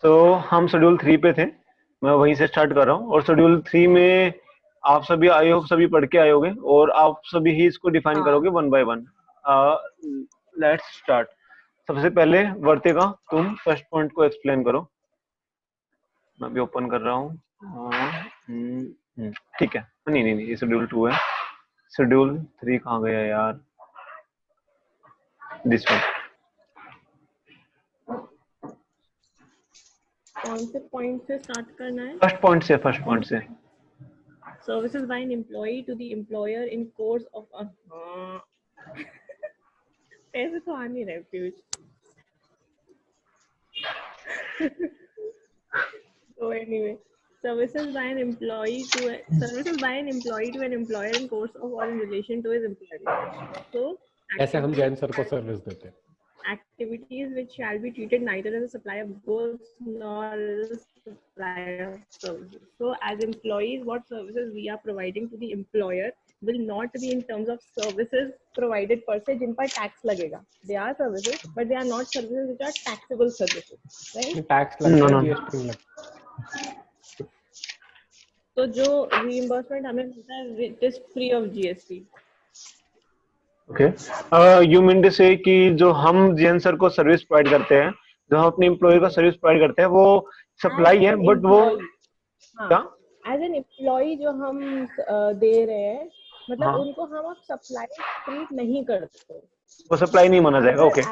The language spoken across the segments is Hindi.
सो हम शेड्यूल 3 पे थे, मैं वहीं से स्टार्ट कर रहा हूँ। और शेड्यूल 3 में आप सभी आई होप सभी पढ़ के आए होगे और आप सभी ही इसको डिफाइन करोगे one by one. Let's start. सबसे पहले वर्तिका, तुम फर्स्ट पॉइंट को एक्सप्लेन करो। मैं भी ओपन कर रहा हूँ। ठीक है, नहीं नहीं नहीं, ये शेड्यूल 2 है। शेड्यूल 3 कहाँ गया यार? This one. कौन से पॉइंट से स्टार्ट करना है? फर्स्ट पॉइंट से, फर्स्ट पॉइंट से। Services by an employee to the employer in course of ऐसे तो आ नहीं रहे Piyush. So anyway, services by an employee to an employer in course of or in relation to his employment. So ऐसे हम जैन सर को सर्विस देते हैं। activities which shall be treated neither as a supply of goods nor as a supply of services. So as employees, what services we are providing to the employer will not be in terms of services provided per se जिन पर tax लगेगा. They are services, but they are not services which are taxable services, right? Tax लगता है, जीएसटी लगता है। तो जो reimbursement हमें मिलता है it is free of GST. Okay, you mean to say कि जो हम जेएन सर को सर्विस प्रोवाइड करते हैं, जो हम अपने एम्प्लॉय को सर्विस प्रोवाइड करते हैं, वो सप्लाई है, बट वो क्या एज एन एम्प्लॉय जो हम दे रहे हैं, मतलब हाँ, उनको हम अब सप्लाई ट्रीट नहीं करते, वो सप्लाई नहीं माना जाएगा। ओके,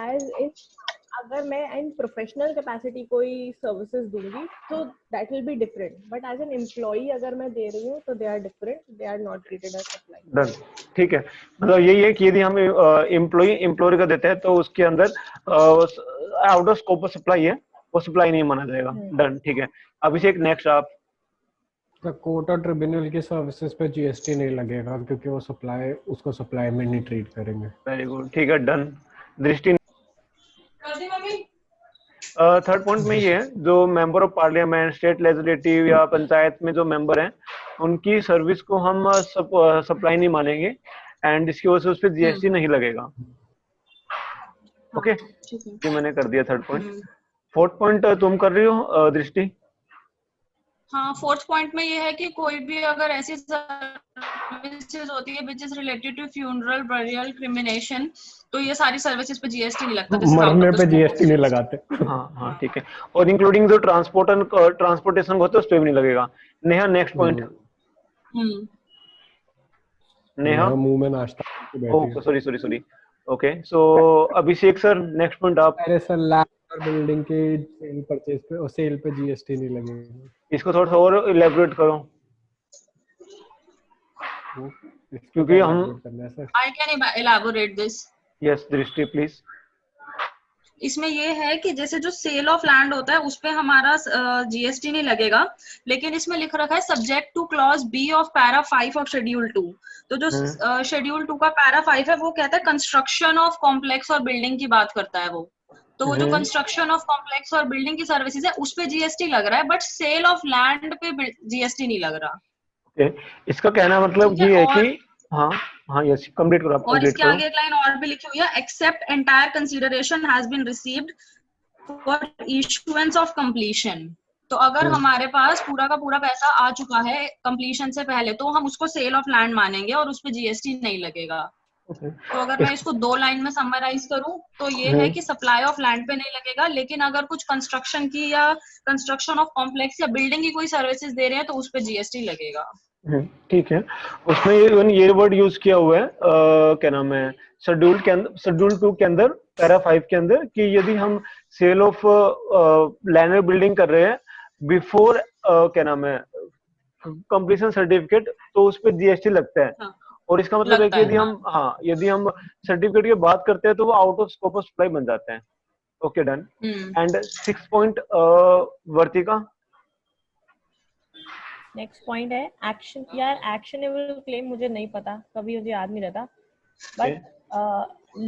अगर मैं इन प्रोफेशनल कैपेसिटी कोई सर्विसेज दूंगी तो that will be different, but as an employ अगर मैं दे रही हूँ तो they are different, they are not treated as supply. Done, ठीक है। मतलब यही है कि यदि हम एम्प्लॉय का देते हैं तो उसके अंदर out of scope of supply है, वो सप्लाई नहीं माना जाएगा। डन, ठीक है। अभिषेक, नेक्स्ट आप। कोर्ट और ट्रिब्यूनल की सर्विसेज पे जीएसटी नहीं लगेगा क्योंकि वो उसको सप्लाई में नहीं ट्रीट करेंगे। वेरी गुड, ठीक है, डन। दृष्टि। थर्ड पॉइंट में ये है, जो member of parliament, state legislative या पंचायत में जो मेंबर हैं, उनकी सर्विस को हम सप्लाई नहीं मानेंगे एंड इसकी वजह से उस पर जीएसटी नहीं लगेगा। ओके, ये मैंने कर दिया थर्ड पॉइंट। फोर्थ पॉइंट तुम कर रही हो दृष्टि? हाँ, फोर्थ पॉइंट में ये है कि कोई भी अगर ऐसी सर्विसेज होती है which is related to funeral, burial, cremation, तो ये सारी सर्विसेज पे जीएसटी नहीं लगता। मरने पे जीएसटी नहीं लगाते। हाँ हाँ, ठीक है। और इंक्लूडिंग जो ट्रांसपोर्टेशन होता है उस पर भी नहीं लगेगा। Neha, next point. नेहा मुंह में नाश्ता। Okay, sorry. ओके, सो अभिषेक सर, नेक्स्ट पॉइंट आप। अरे सर, लैंड और बिल्डिंग के सेल परचेज पे और सेल पे जीएसटी नहीं लगेगा। इसको थोड़ा सा और इलैबोरेट करो, क्योंकि हम I can elaborate this. Yes, दृष्टि प्लीज। इसमें ये है कि जैसे जो सेल ऑफ लैंड होता है उस पे हमारा जीएसटी नहीं लगेगा, लेकिन इसमें लिख रखा है subject to clause B of para 5 of schedule 2। तो जो शेड्यूल 2 का पैरा 5 है वो कहता है कंस्ट्रक्शन ऑफ कॉम्प्लेक्स और बिल्डिंग की बात करता है वो। तो वो जो कंस्ट्रक्शन ऑफ कॉम्प्लेक्स और बिल्डिंग की सर्विसेज है उस पे जीएसटी लग रहा है, बट सेल ऑफ लैंड पे जीएसटी नहीं लग रहा। ओके, इसका कहना मतलब ये है कि हाँ यस, कंप्लीट करो आप। और इसके आगे एक लाइन और भी लिखी हुई है, except entire consideration has been received for issuance of completion. तो अगर हमारे पास पूरा का पूरा पैसा आ चुका है कंप्लीशन से पहले तो हम उसको सेल ऑफ लैंड मानेंगे और उस पे जीएसटी नहीं लगेगा। तो अगर मैं इसको 2 लाइन में समराइज करूं तो ये है कि सप्लाई ऑफ लैंड पे नहीं लगेगा, लेकिन अगर कुछ कंस्ट्रक्शन की या कंस्ट्रक्शन ऑफ कॉम्प्लेक्स या बिल्डिंग की कोई सर्विसेज दे रहे हैं तो उस पे जीएसटी लगेगा। ठीक है। उसमें ये वर्ड यूज किया हुआ है, क्या नाम है, शेड्यूल के अंदर, शेड्यूल 2 के अंदर, पैरा 5 के अंदर, कि यदि हम सेल ऑफ लैंड और बिल्डिंग कर रहे हैं बिफोर क्या नाम है कंप्लीशन सर्टिफिकेट, तो उस पर जीएसटी लगता है। हाँ। और इसका मतलब है कि यदि हम सर्टिफिकेट की बात करते हैं तो वो out of scope of supply बन जाते हैं। Okay, done. And 6 point Vartika. Next point है एक्शन। यार, एक्शनेबल क्लेम मुझे नहीं पता, कभी मुझे याद नहीं रहता, बट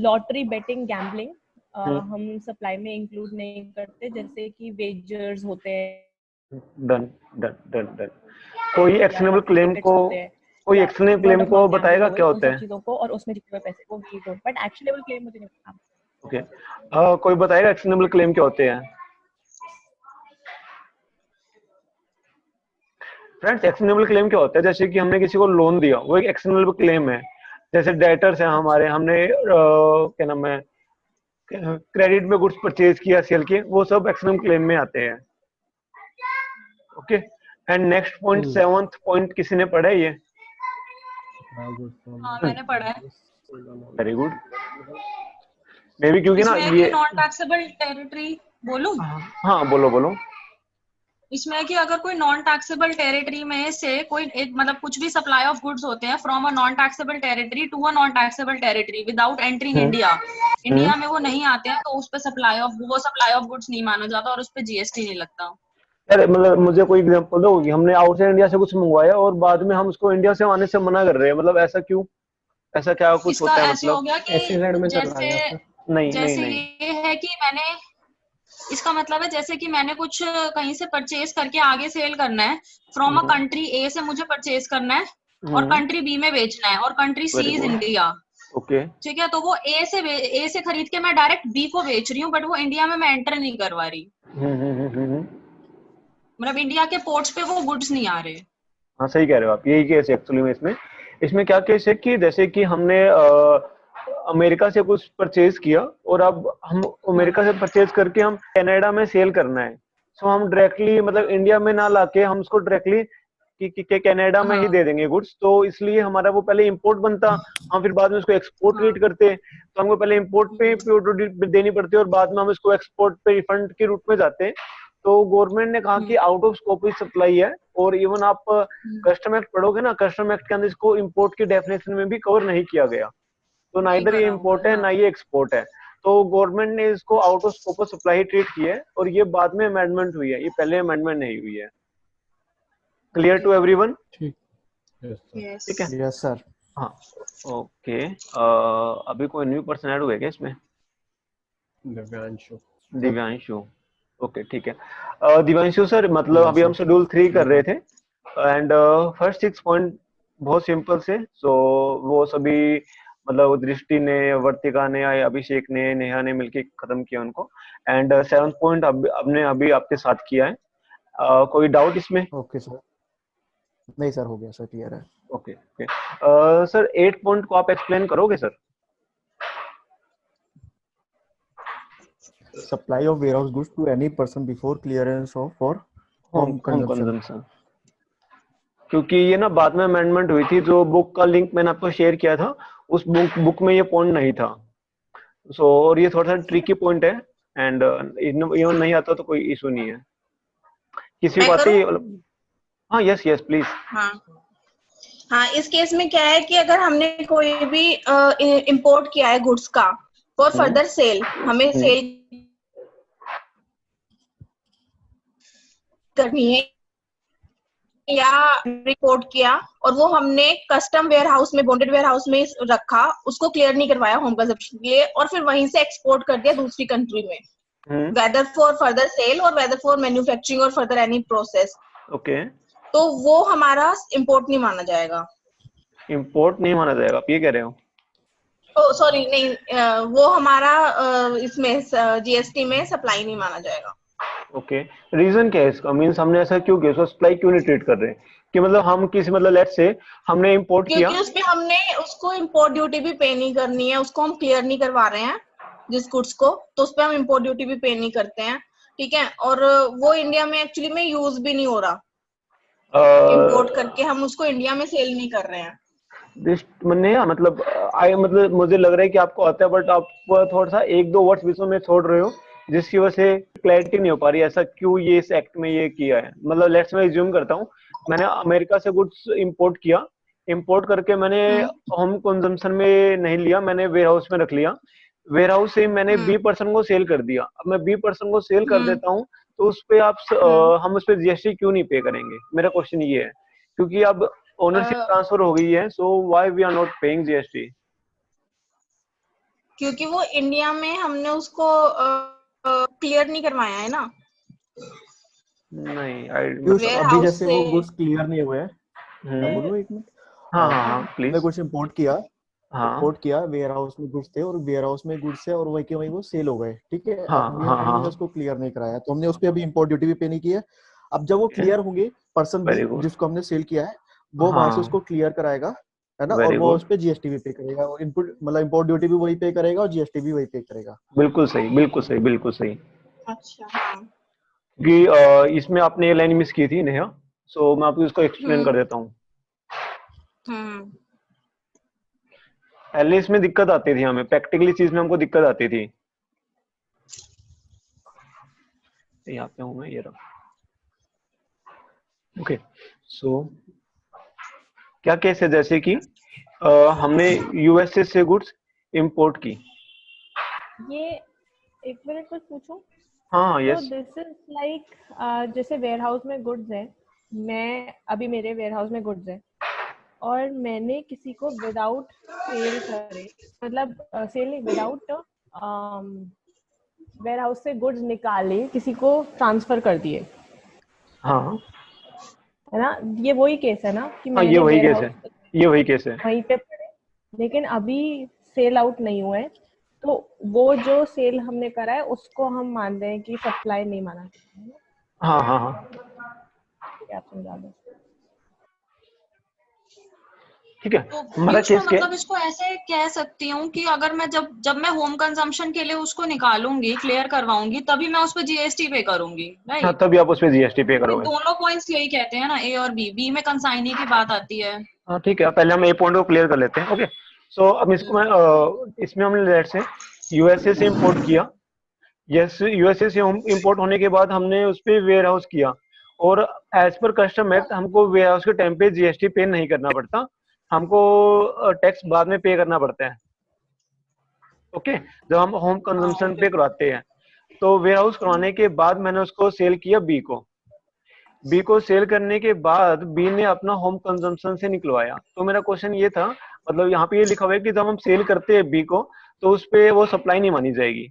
लॉटरी, बेटिंग, गैम्बलिंग हम सप्लाई में इंक्लूड नहीं करते, जैसे कि वेजर्स होते हैं। डन। कोई एक्शनेबल क्लेम को बताएगा क्या होता है चीजों को, और उसमें जितने पैसे को भी दो, बट एक्शनेबल क्लेम मुझे नहीं पता। ओके, कोई बताएगा एक्शनेबल क्लेम क्या होते हैं? फ्रेंड्स एक्शनेबल क्लेम क्या होता है? जैसे कि हमने किसी को लोन दिया, वो एक एक्शनेबल क्लेम है। जैसे डेटर्स हैं हमारे, हमने क्या नाम है, क्रेडिट में गुड्स परचेज किया, सेल किए, वो सब एक्शनेबल क्लेम में आते हैं। Okay, and next point, 7th point किसी ने पढ़ा है ये? हाँ मैंने पढ़ा है। Very good. मे बी क्योंकि ना इसमें ये, कि नॉन टैक्सेबल टेरिटरी, बोलूं? हाँ बोलो बोलो। इसमें है कि अगर कोई नॉन टैक्सेबल टेरिटरी में से कोई एक मतलब कुछ भी सप्लाई ऑफ गुड्स होते हैं from a non taxable territory to a non taxable territory without entering India, India में वो नहीं आते हैं तो उस पे सप्लाई ऑफ गुड्स नहीं माना जाता और उस पे जीएसटी नहीं लगता। यार मतलब मुझे कोई एग्जांपल दो कि हमने आउटसाइड इंडिया से कुछ मंगवाया और बाद में हम उसको इंडिया से आने से मना कर रहे हैं, मतलब ऐसा क्यों? ऐसा क्या कुछ इसका होता है ऐसे हो मतलब? गया SEZ कि में चल रहा है आपका? नहीं नहीं जैसे नहीं। ये है कि मैंने, इसका मतलब है जैसे कि मैंने कुछ कहीं से परचेज करके आगे सेल करना है, फ्रॉम अ कंट्री ए से मुझे परचेज करना है और कंट्री बी में बेचना है और country C very is good. India. Okay. ठीक है, तो वो ए से खरीद के मैं डायरेक्ट बी को बेच रही हूँ बट वो इंडिया में मैं एंटर नहीं करवा रही, मतलब इंडिया के पोर्ट्स पे वो गुड्स नहीं आ रहे। हाँ सही कह रहे हो आप, यही केस है एक्चुअली में। इसमें इसमें क्या केस है कि जैसे कि हमने अमेरिका से कुछ परचेज किया और अब हम अमेरिका से परचेज करके हम कनाडा में सेल करना है, सो हम डायरेक्टली मतलब इंडिया में ना लाके हम उसको डायरेक्टली कि कनाडा में ही हाँ दे देंगे गुड्स, तो इसलिए हमारा वो पहले इंपोर्ट बनता, हम फिर बाद में उसको एक्सपोर्ट रेट करते, तो हमको पहले इंपोर्ट पे ड्यूटी देनी पड़ती है और बाद में हम इसको एक्सपोर्ट पे रिफंड के रूप में जाते हैं। तो गवर्नमेंट ने कहा कि out of scope he supply है, और इवन आप कस्टम एक्ट पढ़ोगे ना, कस्टम एक्ट के अंदर इसको इंपोर्ट की डेफिनेशन में भी कवर नहीं किया गया, तो ना नहीं इधर ये करा हुआ इंपोर्ट है हाँ। ना ये एक्सपोर्ट है। तो गवर्नमेंट ने इसको out of scope of supply treat किया है और ये बाद में अमेंडमेंट हुई है, ये पहले अमेंडमेंट नहीं हुई है। Clear to everyone? ठीक। यस ठीक है। Yes sir. हाँ ओके। अभी कोई न्यू पर्सन ऐड हुआ है क्या इसमें? दिव्यांशु। दिव्यांशु, ओके ठीक है। दिव्यांशु सर, मतलब अभी हम शेड्यूल 3 कर रहे थे एंड फर्स्ट 6 पॉइंट बहुत सिंपल से, सो वो सभी मतलब दृष्टि ने, वर्तिका ने, अभिषेक ने, नेहा ने मिलके खत्म किया उनको, एंड 7th पॉइंट हमने अभी आपके साथ किया है। कोई डाउट इसमें? ओके सर, नहीं सर हो गया सर, क्लियर है। Okay okay. सर 8 पॉइंट को आप एक्सप्लेन करोगे sir? Supply of warehouse goods to any person before clearance of for home consumption. क्योंकि ये ना बाद में अमेंडमेंट हुई थी, जो बुक का लिंक मैंने आपको शेयर किया था उस बुक में ये पॉइंट नहीं था, सो और ये थोड़ा सा ट्रिकी पॉइंट है, एंड इवन नहीं आता तो कोई इशू नहीं है, किसी को आती है। हाँ यस यस प्लीज। हाँ, इस केस में क्या है कि अगर हमने कोई भी इंपोर्ट किया है गुड्स का फॉर फर्दर सेल, हमें सेल करनी है या रिपोर्ट किया और वो हमने कस्टम वेयर हाउस में, बॉन्डेड वेयर हाउस में रखा, उसको क्लियर नहीं करवाया होम कंजप्शन के लिए और फिर वहीं से एक्सपोर्ट कर दिया दूसरी कंट्री में, वेदर फॉर फर्दर सेल और वेदर फॉर मैन्युफैक्चरिंग और फर्दर एनी प्रोसेस, ओके, तो वो हमारा इंपोर्ट नहीं माना जाएगा। इंपोर्ट नहीं माना जाएगा, आप ये कह रहे हो? सॉरी नहीं, वो हमारा इसमें जीएसटी में सप्लाई नहीं माना जाएगा। ओके, रीजन क्या है इसका? मींस हमने ऐसा क्यों किया, उसको सप्लाई क्यों नहीं ट्रीट कर रहे कि मतलब हम किसी मतलब लेट्स से हमने इंपोर्ट किया, क्योंकि उसपे हमने उसको इंपोर्ट ड्यूटी भी पे नहीं करनी है, उसको हम क्लियर नहीं करवा रहे हैं जिस गुड्स को, तो उसपे हम इंपोर्ट ड्यूटी भी पे नहीं करते हैं, ठीक है, और वो इंडिया में एक्चुअली में यूज भी नहीं हो रहा, इंपोर्ट करके हम उसको इंडिया में सेल नहीं कर रहे हैं। मतलब मतलब मुझे लग रहा है कि आपको आता है, बट आप थोड़ा सा 1-2 वर्ड्स बीच में छोड़ रहे हो जिसकी वजह से क्लैरिटी नहीं हो पा रही, ऐसा क्यों ये इस एक्ट में ये किया है। मतलब लेट्स मैं रिज्यूम करता हूँ, मैंने अमेरिका से गुड्स इंपोर्ट किया, इंपोर्ट करके मैंने होम कंजम्पशन में नहीं लिया, मैंने वेयर हाउस में रख लिया, वेयर हाउस से मैंने बी पर्सन को सेल कर दिया। अब मैं बी पर्सन को सेल कर देता हूँ तो उस पे आप हम उस पे जीएसटी क्यों नहीं पे करेंगे? मेरा क्वेश्चन ये है, क्योंकि अब ओनरशिप ट्रांसफर हो गई है, so why we are not paying GST? क्योंकि वो इंडिया में हमने उसको क्लियर नहीं करवाया है ना। नहीं अभी जैसे वो गुड्स क्लियर नहीं हुए हैं, मैं बोलूं एक मिनट? हाँ प्लीज। हमने कुछ इंपोर्ट किया, हाँ वेयर हाउस में गुड्स थे और वेयर हाउस में गुड्स है और वही के वही वो सेल हो गए, ठीक है। हाँ, हमने उसको क्लियर नहीं कराया, तो हमने उस पे अभी इंपोर्ट ड्यूटी भी पे नहीं की है। अब जब वो क्लियर होंगे पर्सन Very बी good. जिसको हमने सेल किया है वो वहां से हाँ, उसको क्लियर कराएगा, है ना, और वेरी वो गुड, उस पे जीएसटी भी पे करेगा, और इनपुट मतलब इंपोर्ट ड्यूटी भी वही पे करेगा और जीएसटी भी वही पे करेगा। बिल्कुल सही, बिल्कुल सही, बिल्कुल सही। अच्छा हाँ। कि इसमें आपने ये लाइन मिस की थी नेहा, सो मैं आपको इसको एक्सप्लेन कर हम्म देता हूँ। हम्म पहले इसमें दिक्कत आती थी, हमें प्रैक्टिकली चीज में हमको दिक्कत आती थी। यहाँ पे हूँ मैं, ये रहा। ओके, सो क्या केस है, जैसे कि हमने यूएसए से गुड्स इंपोर्ट की। ये एक मिनट कुछ पूछूं? हाँ, तो यस, दिस इज लाइक जैसे वेयर हाउस में गुड्स है, मैं अभी मेरे वेयर हाउस में गुड्स है और मैंने किसी को विदाउट सेल करे, मतलब सेल नहीं, विदाउट वेयर हाउस से गुड्स निकाले किसी को ट्रांसफर कर दिए, हाँ है ना? ये वही केस है ना कि हाँ, ये मैंने वही वेयर केस हाउस है, ये वही केस है। वहीं पे पड़े लेकिन अभी सेल आउट नहीं हुए, तो वो जो सेल हमने करा है उसको हम मान रहे हैं कि सप्लाई नहीं माना जाता है ना? हाँ हाँ हाँ, ठीक है, आप समझा दो। ठीक है, तो हमारा पीयूष, मैं केस क्या है? मतलब इसको ऐसे कह सकती हूँ कि अगर मैं जब जब मैं होम कंजम्पशन के लिए उसको निकालूंगी, क्लियर करवाऊंगी, तभी मैं उस पर जीएसटी पे करूंगी, हाँ, राइट? तभी आप उस पर जीएसटी पे क्योंकि करोगे। दोनों पॉइंट्स यही कहते हैं ना, ए और बी में कंसाइनी की बात आती है। हाँ ठीक है, पहले हम ए पॉइंट को क्लियर कर लेते हैं। ओके, सो अब इसको मैं इसमें हमने लेट से यूएसए से इंपोर्ट किया। यस, यूएसए से इंपोर्ट होने के बाद हमने उस पर वेयर हाउस किया, और एज पर कस्टम एक्ट हमको वेयर हाउस के टाइम पे जीएसटी पे नहीं करना पड़ता, हमको टैक्स बाद में पे करना पड़ता है। ओके, जब हम होम हाँ, कंजम्पशन ओके। पे करवाते हैं, तो वेयर हाउस करवाने के बाद मैंने उसको सेल किया बी को सेल करने के बाद बी ने अपना होम कंजम्पशन से निकलवाया। तो मेरा क्वेश्चन ये था, मतलब यहाँ पे ये लिखा हुआ है कि जब हम सेल करते हैं बी को, तो उस पे वो सप्लाई नहीं मानी जाएगी।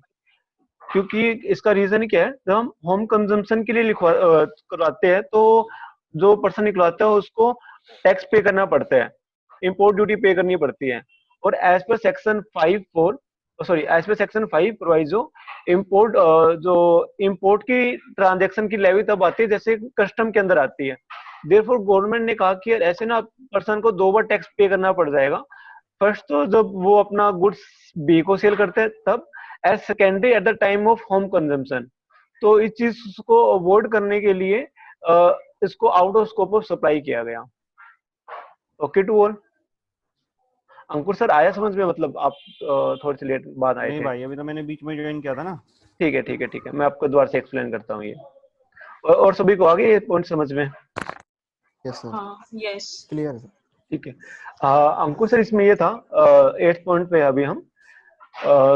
क्योंकि इसका रीजन क्या है, जब हम होम कंजम्पशन के लिए करवाते हैं, तो जो पर्सन निकलवाता है उसको टैक्स पे करना पड़ता है, इंपोर्ट ड्यूटी पे करनी पड़ती है। और as per section 5(4) sorry, as per section 5 proviso, import जो इंपोर्ट की ट्रांजैक्शन की लेवी तब आती है जैसे कस्टम के अंदर आती है। देयरफॉर गवर्नमेंट ने कहा कि यार ऐसे ना पर्सन को 2 बार टैक्स पे करना पड़ जाएगा। फर्स्ट तो जब वो अपना गुड्स बी को सेल करते हैं तब, as secondary at the time of home consumption. तो इस चीज को अवॉइड करने के लिए इसको out of scope of supply किया गया। Okay to all? Ankur sir आया समझ में? मतलब आप थोड़ी सी लेट बाद आए नहीं थे। भाई, अभी तो मैंने बीच में ज्वाइन किया था ना। ठीक है ठीक है ठीक है, मैं आपको दोबारा से एक्सप्लेन करता हूँ ये। और सभी को आगे ये पॉइंट समझ में? यस सर, हाँ, यस। क्लियर है सर। ठीक है। अंकुर सर इसमें ये था 8th पॉइंट पे अभी हम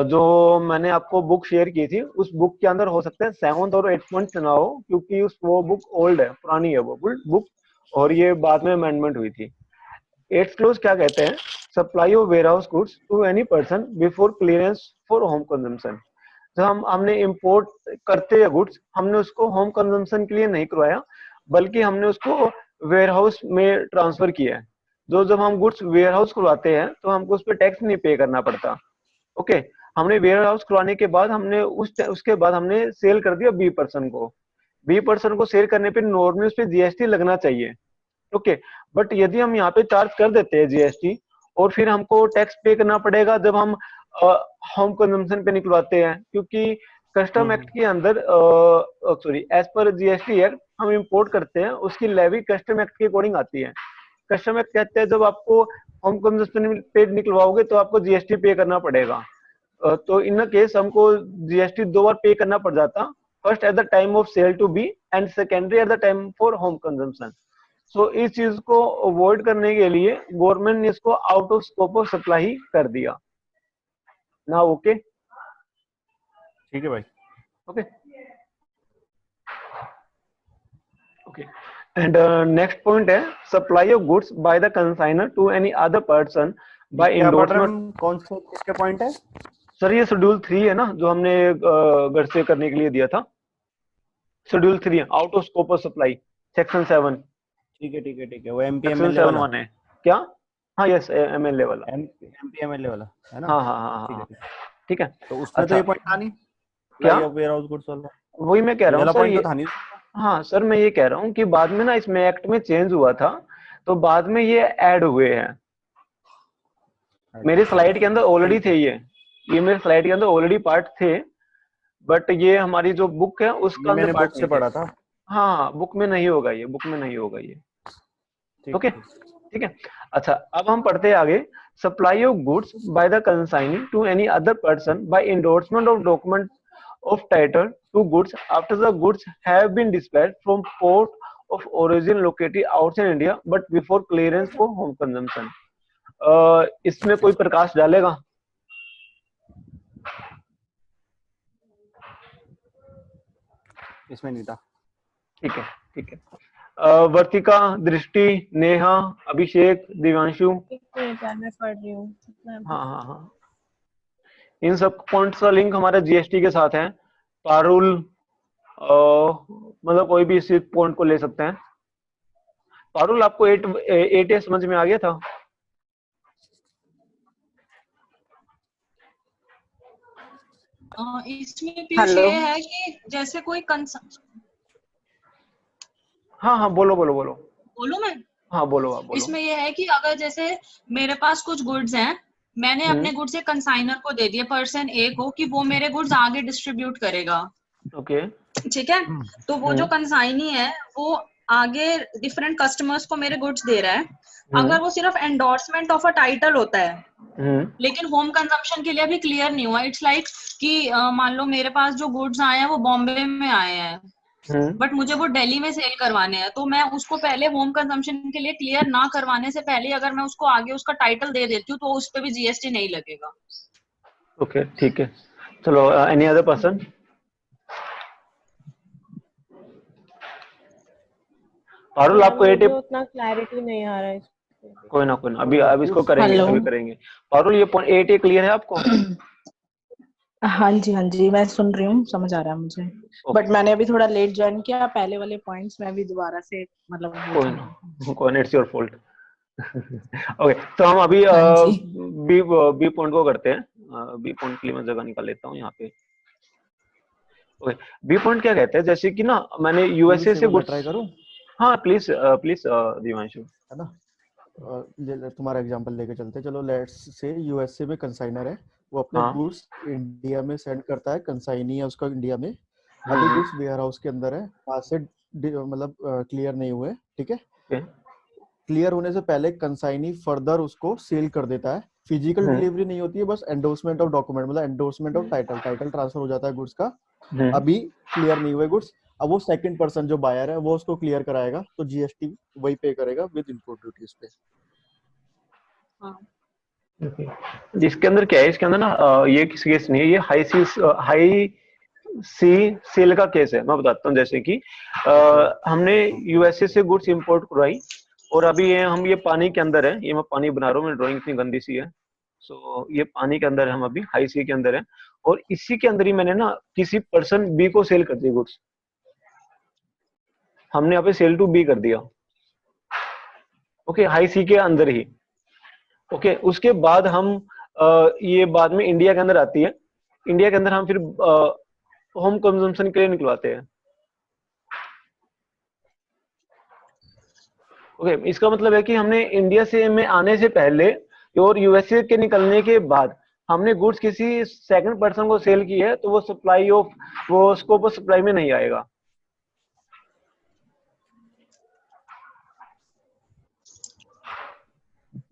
जो मैंने आपको बुक शेयर की थी, उस बुक के अंदर हो सकता है 7th और 8th पॉइंट ना हो, क्योंकि वो बुक ओल्ड है, पुरानी है वो बुक, और ये बाद में अमेंडमेंट हुई थी। 8th क्लोज क्या कहते हैं? Supply of warehouse goods to any person before clearance for home consumption. जब हमने इंपोर्ट करते हैं गुड्स, हमने उसको होम कंजम्पशन के लिए नहीं करवाया, बल्कि हमने उसको वेयर हाउस में ट्रांसफर किया है। जब हम गुड्स वेयर हाउस करवाते हैं तो हमको उस पर टैक्स नहीं पे करना पड़ता। ओके, हमने वेयर हाउस करवाने के बाद हमने उसके बाद हमने सेल कर दिया बी पर्सन को सेल करने पे नॉर्मली उस पर जीएसटी लगना चाहिए। ओके, बट यदि हम यहाँ पे चार्ज कर देते हैं जीएसटी, और फिर हमको टैक्स पे करना पड़ेगा जब हम होम कंजम्पशन पे निकलवाते हैं, क्योंकि कस्टम एक्ट के अंदर सॉरी, एज पर जीएसटी एक्ट हम इंपोर्ट करते हैं, उसकी लेवी कस्टम एक्ट के अकॉर्डिंग आती है। कस्टम एक्ट कहते हैं जब आपको होम कंजम्पशन पे निकलवाओगे तो आपको जीएसटी पे करना पड़ेगा। तो इन केस हमको जीएसटी 2 बार पे करना पड़ जाता, first at the time of sale to be and secondary at the time for home consumption. So इस चीज को अवॉइड करने के लिए गवर्नमेंट ने इसको out of scope of supply कर दिया ना। ओके ठीक है भाई। Okay okay, and next point है supply of goods by the consignor to any other person by क्या पढ़ रहे हैं इंडोर्समेंट। हम? कौन से किसके पॉइंट है? सर ये शेड्यूल 3 है ना, जो हमने घर से करने के लिए दिया था। शेड्यूल 3 है, out of scope of supply, section 7। ठीक है ठीक है ठीक है, वो एमपी सेक्शन एमएलए 7 वाला। 1 है क्या? हाँ यस, एमएलए वाला। एमपी एमएलए वाला है ना? हाँ हाँ हाँ ठीक है हाँ, ठीक है। ठीक है। तो उसमें तो अच्छा, ये पॉइंट था नहीं, क्या? Supply of warehouse goods वाला। वही मैं कह ये रहा हूँ वाला सर, पॉइंट ये तो था नहीं। हाँ सर, मैं ये कह रहा हूँ कि बाद में ना इसमें एक्ट में चेंज हुआ था, तो बाद में ये ऐड हुए हैं। मेरे स्लाइड के अंदर ऑलरेडी थे ये मेरे स्लाइड के अंदर ऑलरेडी पार्ट थे, बट ये हमारी जो बुक है उसका ये अंदर मैंने पार्ट बुक से नहीं थे। पढ़ा था। हाँ, बुक में नहीं होगा ये, बुक में नहीं होगा ये। ठीक ओके, ठीक। ठीक है। अच्छा, अब हम पढ़ते हैं आगे। Supply of goods by the consignee to any other person by endorsement of document of title to goods after the goods have been dispatched from port of origin located outside India but before clearance for home consumption. इसमें कोई प्रकाश डालेगा? इसमें नहीं था। ठीक है, ठीक है। वर्तिका, दृष्टि, नेहा, अभिषेक, दिव्यांशु। एक मिनट यार, मैं पढ़ रही हूँ। हाँ हाँ हाँ, इन सब पॉइंट्स का लिंक हमारे जीएसटी के साथ है। पारुल, मतलब कोई भी इसी पॉइंट को ले सकते हैं। पारुल, आपको 8A समझ में आ गया था? इसमें पीयूष ये है कि जैसे कोई हाँ हाँ, बोलो बोलो बोलो। बोलूं मैं? हाँ बोलो, आप बोलो। इसमें ये है कि अगर जैसे मेरे पास कुछ गुड्स हैं, मैंने अपने गुड्स एक कंसाइनर को दे दिए, पर्सन ए को, कि वो मेरे गुड्स आगे डिस्ट्रीब्यूट करेगा। ओके। ठीक है, तो वो जो कंसाइनी है वो आगे डिफरेंट कस्टमर्स को मेरे गुड्स दे रहा है। अगर वो सिर्फ एंडोर्समेंट ऑफ अ टाइटल होता है लेकिन होम कंजम्पशन के लिए अभी क्लियर नहीं हुआ, इट्स लाइक कि मान लो मेरे पास जो गुड्स आए हैं वो बॉम्बे में आए हैं बट मुझे वो दिल्ली में सेल करवाने हैं, तो मैं उसको पहले होम कंजम्पशन के लिए क्लियर ना करवाने से पहले अगर मैं उसको आगे उसका टाइटल दे देती हूँ तो उस पर भी जीएसटी नहीं लगेगा। ओके, ठीक है। चलो, एनी अदर पर्सन? पारुल, आपको मुझे 8A? उतना क्लैरिटी नहीं आ रहा है इस पे। कोई ना, कोई ना, अभी इसको करेंगे, अभी करेंगे। पारुल, ये 8A क्लियर है आपको? हाँ जी, मैं सुन रही हूँ, समझ आ रहा है मुझे। बट मैंने अभी थोड़ा लेट ज्वाइन किया, पहले वाले पॉइंट्स में अभी दोबारा से मतलब कोई ना, इट्स योर फॉल्ट। ओके, तो हम अभी बी पॉइंट को करते हैं। बी पॉइंट के लिए मैं जगह निकाल लेता हूँ यहाँ पे। ओके, बी पॉइंट क्या कहते हैं, जैसे कि ना मैंने यूएसए से गुड्स। ट्राई करूं? हाँ प्लीज प्लीज दिवांशु। है ना, तुम्हारा एग्जांपल लेके चलते हैं। चलो लेट्स से यूएसए में कंसाइनर है, वो अपने गुड्स इंडिया में सेंड करता है, कंसाइनी है उसका इंडिया में, अभी गुड्स वेयर हाउस के अंदर है, वहां से मतलब क्लियर नहीं हुए। ठीक है, क्लियर होने से पहले कंसाइनी फर्दर उसको सेल कर देता है। फिजिकल डिलीवरी नहीं होती है, बस एंडोर्समेंट ऑफ डॉक्यूमेंट, मतलब एंडोर्समेंट ऑफ टाइटल ट्रांसफर हो जाता है गुड्स का। अभी क्लियर नहीं हुए गुड्स, अब वो सेकंड पर्सन जो बायर है वो उसको क्लियर कराएगा, तो जीएसटी वही पे करेगा विद इंपोर्ट ड्यूटीज पे। जिसके अंदर क्या है, इसके अंदर ना ये किसी केस नहीं है, ये हाई सी सेल का केस है। मैं बताता हूँ, जैसे कि हमने यूएसए से गुड्स इंपोर्ट करवाई और अभी हम ये पानी के अंदर है, ये मैं पानी बना रहा हूँ, मेरी ड्राइंग इतनी गंदी सी है। सो ये पानी के अंदर है, हम अभी हाई सी के अंदर है, और इसी के अंदर ही मैंने ना किसी पर्सन बी को सेल कर दी गुड्स। हमने यहाँ पे सेल टू बी कर दिया। ओके, हाई सी के अंदर ही। ओके, उसके बाद हम ये बाद में इंडिया के अंदर आती है, इंडिया के अंदर हम फिर होम कंजम्पशन के लिए निकलवाते हैं। ओके, इसका मतलब है कि हमने इंडिया से में आने से पहले और यूएसए के निकलने के बाद हमने गुड्स किसी सेकंड पर्सन को सेल की है, तो वो सप्लाई ऑफ वो स्कोप ऑफ सप्लाई में नहीं आएगा।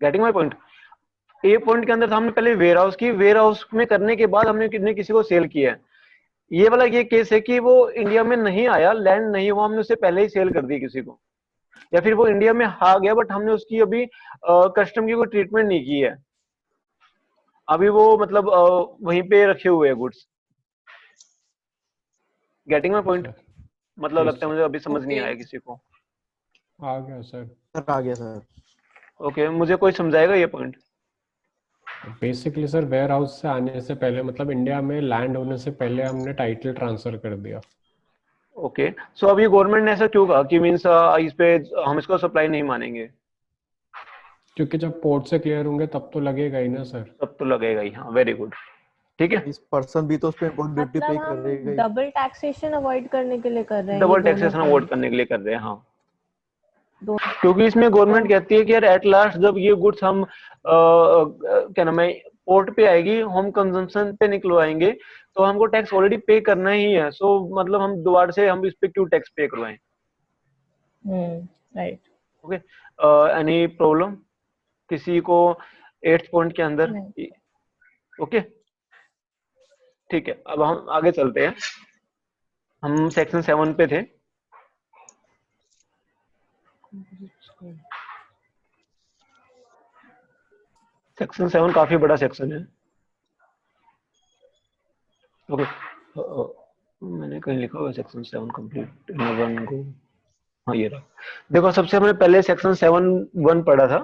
Getting my point? A point के अंदर था, हमने पहले वेयर हाउस में करने के बाद हमने किसी को सेल किया है। ये वाला ये केस है कि वो इंडिया में नहीं आया, लैंड नहीं हुआ, हमने उससे पहले ही सेल कर दी किसी को, या फिर वो इंडिया में आ गया बट हमने उसकी अभी कस्टम की कोई ट्रीटमेंट नहीं की है, अभी वो मतलब वहीं पे रखे हुए हैं गुड्स। Getting my point? मतलब लगता है मुझे अभी समझ नहीं आया किसी को। आ गया सर। आ गया सर। ओके, मुझे कोई समझाएगा ये point? Basically sir warehouse से आने से पहले, मतलब इंडिया में लैंड होने से पहले हमने टाइटल ट्रांसफर कर दिया। ओके, सो अभी गवर्नमेंट ने ऐसा क्यों कहा कि मींस इस पे हम इसको सप्लाई नहीं मानेंगे? क्योंकि जब पोर्ट से क्लियर होंगे तब तो लगेगा ही ना सर। तब तो लगेगा ही, हाँ, वेरी गुड। ठीक है, इस पर्सन भी तो उस पे इम्पोर्ट ड्यूटी पे मतलब हम करेगा ही। डबल टैक्सेशन अवॉइड करने के लिए कर रहे हैं डबल ये दोनों टैक्सेशन point। अवॉइड करने के लिए कर रहे हैं, हाँ। दो क्योंकि इसमें गवर्नमेंट कहती है कि यार एट लास्ट जब ये गुड्स हम क्या नाम है पोर्ट पे आएगी, होम कंजम्पशन पे निकलवाएंगे, तो हमको टैक्स ऑलरेडी पे करना ही है। सो मतलब हम दोबारा से हम इस पे क्यों टैक्स पे करवाएं? राइट। ओके, एनी प्रॉब्लम किसी को 8th पॉइंट के अंदर? नहीं। ओके, ठीक है, अब हम आगे चलते हैं। हम सेक्शन 7 पे थे। सेक्शन 7 काफी बड़ा सेक्शन है। ओके, मैंने कहीं लिखा हुआ section 7 complete in one go. हाँ, ये रहा। देखो, सबसे हमने पहले सेक्शन 7(1) पढ़ा था।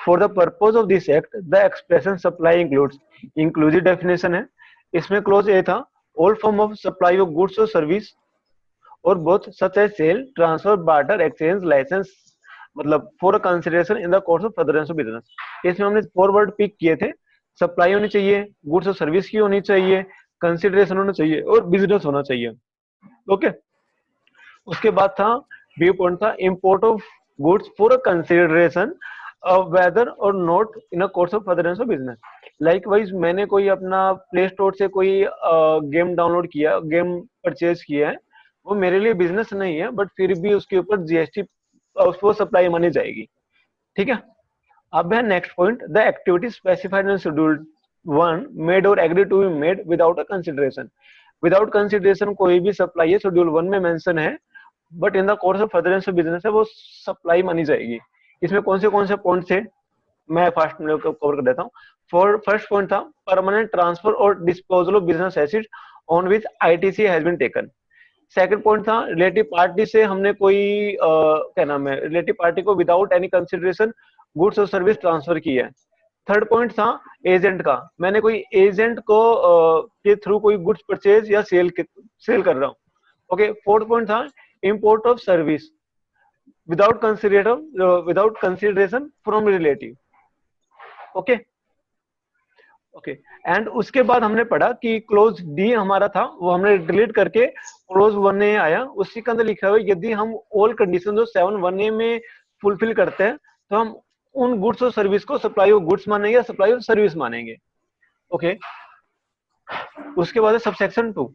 For the purpose of this act the expression supply includes, inclusive definition है। इसमें क्लोज ए था, all form of supply of goods और service or both such as sale, transfer, barter, exchange, licence, मतलब for consideration in the course of furtherance of business. इसमें हमने 4 वर्ड पिक किए थे। सप्लाई होनी चाहिए, गुड्स और सर्विस की होनी चाहिए, कंसिडरेशन होना चाहिए और बिजनेस होना चाहिए। ओके, उसके बाद था बी पॉइंट था import of goods for consideration whether or not in a course of furtherance of business. Likewise मैंने कोई अपना प्ले स्टोर से कोई गेम डाउनलोड किया, गेम परचेज किया है, वो मेरे लिए बिजनेस नहीं है, बट फिर भी उसके ऊपर जीएसटी उसको सप्लाई मानी जाएगी। ठीक है, अब है next point, the activity specified in schedule 1 made or agree to be made without a consideration. Without consideration कोई भी सप्लाई है शेड्यूल 1 में मेंशन है, but in the course of furtherance of business है, वो सप्लाई मानी जाएगी। इसमें कौन से पॉइंट थे, मैं फास्ट में कवर कर देता हूँ। फर्स्ट पॉइंट था परमानेंट ट्रांसफर और disposal of business asset on which ITC has been taken. Second point था रिलेटिव पार्टी से हमने कोई क्या नाम है, रिलेटिव पार्टी को विदाउट एनी कंसिडरेशन गुड्स और सर्विस ट्रांसफर की है। थर्ड पॉइंट था एजेंट का, मैंने कोई एजेंट को के थ्रू कोई गुड्स परचेज या सेल कर रहा हूँ। ओके, फोर्थ पॉइंट था import of service without consideration from relative. Okay okay, and उसके बाद हमने पढ़ा कि क्लोज डी हमारा था, वो हमने डिलीट करके क्लोज 1A आया। उसी के अंदर लिखा हुआ है यदि हम ऑल कंडीशन जो 7(1)A में फुलफिल करते हैं तो हम उन गुड्स और सर्विस को सप्लाई ऑफ गुड्स मानेंगे या सप्लाई ऑफ सर्विस मानेंगे। ओके, उसके बाद है सबसेक्शन 2।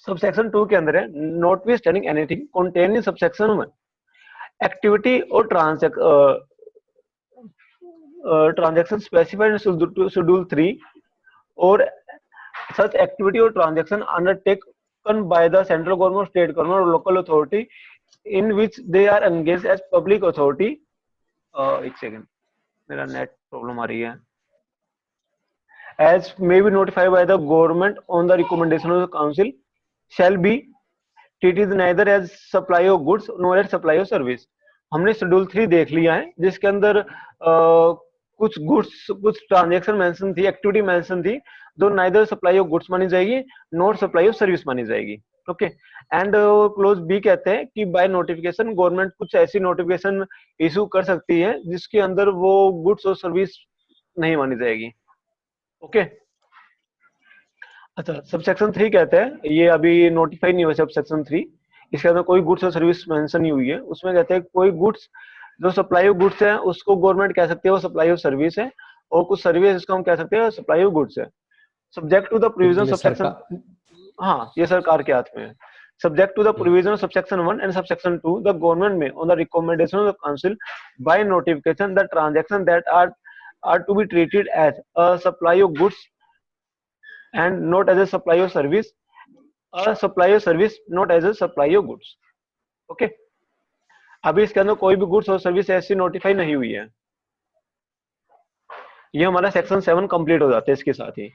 सबसेक्शन 2 के अंदर है not be standing anything contain in subsection 1 activity और ट्रांजैक्शन स्पेसिफाइड इन शेड्यूल 3 और such activity or transaction undertaken by the central government, state government or local authority in which they are engaged as public authority। एक सेकंड, मेरा नेट प्रॉब्लम आ रही है। As may be notified by the government on the recommendation of the council shall be treated neither as supply of goods nor as supply of service। हमने शेड्यूल 3 देख लिया है, जिसके अंदर कुछ गुड्स, कुछ ट्रांजैक्शन मेंशन थी, एक्टिविटी मेंशन थी, जो नाइदर सप्लाई ऑफ गुड्स मानी जाएगी नॉट सप्लाई ऑफ सर्विस मानी जाएगी। ओके, एंड क्लोज बी कहते हैं कि बाय नोटिफिकेशन गवर्नमेंट कुछ ऐसी नोटिफिकेशन इशू कर सकती है जिसके अंदर वो गुड्स और सर्विस नहीं मानी जाएगी। ओके, अच्छा, सबसेक्शन 3 कहते हैं, ये अभी नोटिफाई नहीं हुआ सबसेक्शन 3, इसके अंदर कोई गुड्स और सर्विस मेंशन नहीं हुई है। उसमें कहते हैं कोई गुड्स जो सप्लाई ऑफ गुड्स है उसको गवर्नमेंट कह सकती है वो सप्लाई ऑफ सर्विस है, और कुछ सर्विस इसको हम कह सकते हैं सप्लाई ऑफ गुड्स है। Subject to the provision subsection, हाँ ये सरकार के हाथ में है। Subject to the provision of subsection 1 and subsection 2, the government may, on the recommendation of the council, by notification, the transactions that are to be treated as a supply of goods and not as a supply of service, a supply of service not as a supply of goods। Okay, अभी इसके अंदर कोई भी गुड्स और सर्विस ऐसी नोटिफाई नहीं हुई है। ये हमारा सेक्शन 7 कंप्लीट हो जाता है इसके साथ ही।